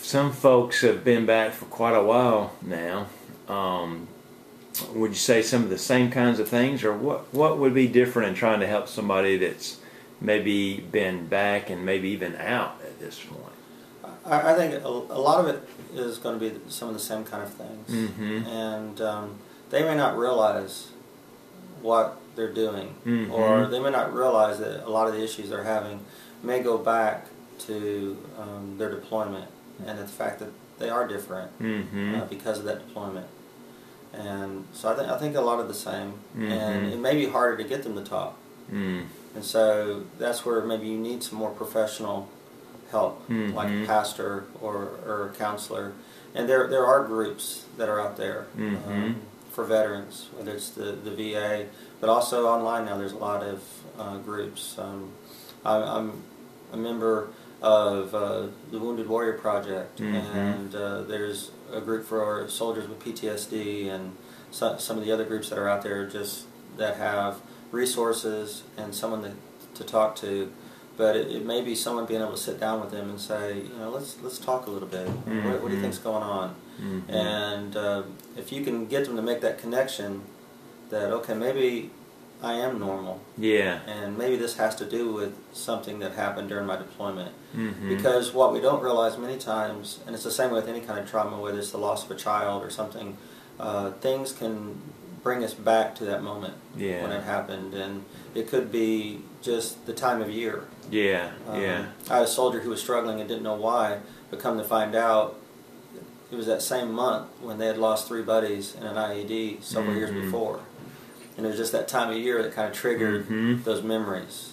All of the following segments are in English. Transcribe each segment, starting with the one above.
some folks have been back for quite a while now. Would you say some of the same kinds of things, or what would be different in trying to help somebody that's maybe been back and maybe even out at this point? I think a lot of it is going to be some of the same kind of things, and they may not realize what they're doing, or they may not realize that a lot of the issues they're having may go back to their deployment and the fact that they are different because of that deployment. And so I think a lot of the same, and it may be harder to get them to talk. And so that's where maybe you need some more professional help, like a pastor or a counselor. And there are groups that are out there for veterans, whether it's the VA, but also online now there's a lot of groups. I'm a member of the Wounded Warrior Project, and there's a group for soldiers with PTSD, and some of the other groups that are out there just that have resources and someone to talk to. But it may be someone being able to sit down with them and say, let's talk a little bit. What do you think's going on? And if you can get them to make that connection, that okay, maybe I am normal. Yeah. And maybe this has to do with something that happened during my deployment. Because what we don't realize many times, and it's the same with any kind of trauma, whether it's the loss of a child or something, things can bring us back to that moment when it happened, and it could be just the time of year. I had a soldier who was struggling and didn't know why, but come to find out, it was that same month when they had lost 3 buddies in an IED several years before. And it was just that time of year that kind of triggered those memories,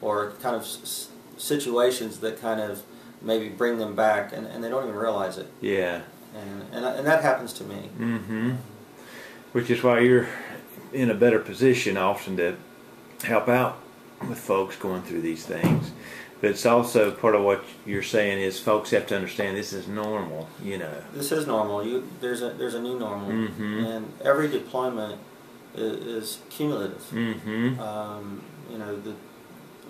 or kind of situations that kind of maybe bring them back, and they don't even realize it. And that happens to me. Which is why you're in a better position often to help out with folks going through these things. But it's also part of what you're saying is folks have to understand this is normal. This is normal. There's a new normal, and every deployment is cumulative.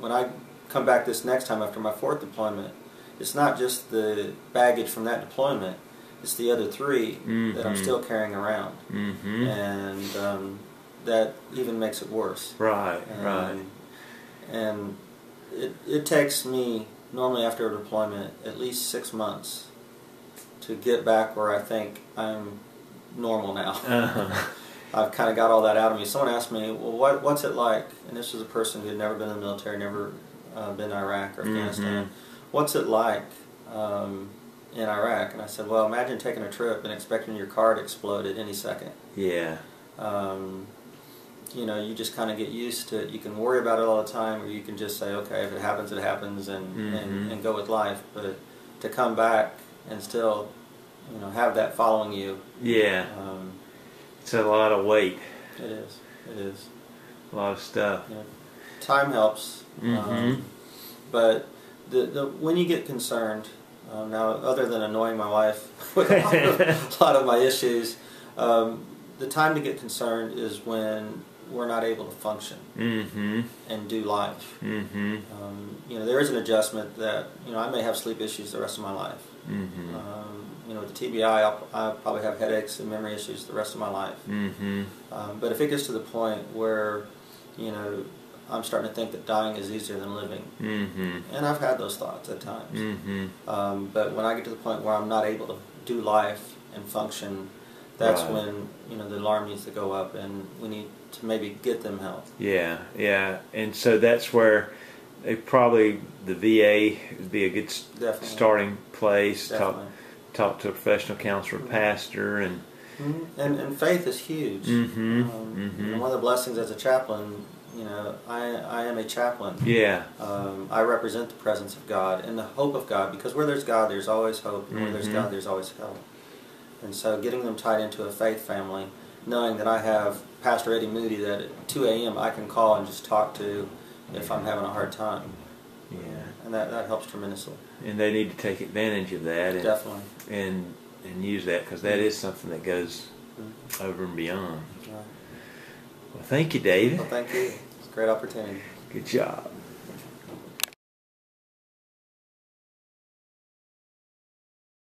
When I come back this next time after my 4th deployment, it's not just the baggage from that deployment, it's the other 3 that I'm still carrying around. And that even makes it worse. And it takes me, normally after a deployment, at least 6 months to get back where I think I'm normal now. I've kind of got all that out of me. Someone asked me, well, what's it like? And this was a person who had never been in the military, never been to Iraq or Afghanistan. What's it like in Iraq? And I said, well, imagine taking a trip and expecting your car to explode at any second. You just kind of get used to it. You can worry about it all the time, or you can just say, okay, if it happens, it happens, and go with life. But to come back and still, have that following you. It's a lot of weight. It is. It is. A lot of stuff. Time helps, but when you get concerned, now other than annoying my wife with a lot of my issues, the time to get concerned is when we're not able to function and do life. There is an adjustment that I may have sleep issues the rest of my life. With the TBI, I'll probably have headaches and memory issues the rest of my life. But if it gets to the point where, I'm starting to think that dying is easier than living, and I've had those thoughts at times. But when I get to the point where I'm not able to do life and function, that's when the alarm needs to go up, and we need to maybe get them help. And so that's where the VA would be a good starting place. Talk to a professional counselor, pastor, and faith is huge. One of the blessings as a chaplain, I am a chaplain. I represent the presence of God and the hope of God, because where there's God, there's always hope, and where there's God, there's always help. And so getting them tied into a faith family, knowing that I have Pastor Eddie Moody that at 2 a.m. I can call and just talk to if I'm having a hard time. And that helps tremendously. And they need to take advantage of that. Definitely. And use that, because that is something that goes over and beyond. Well, thank you, David. Well, thank you. It's a great opportunity. Good job.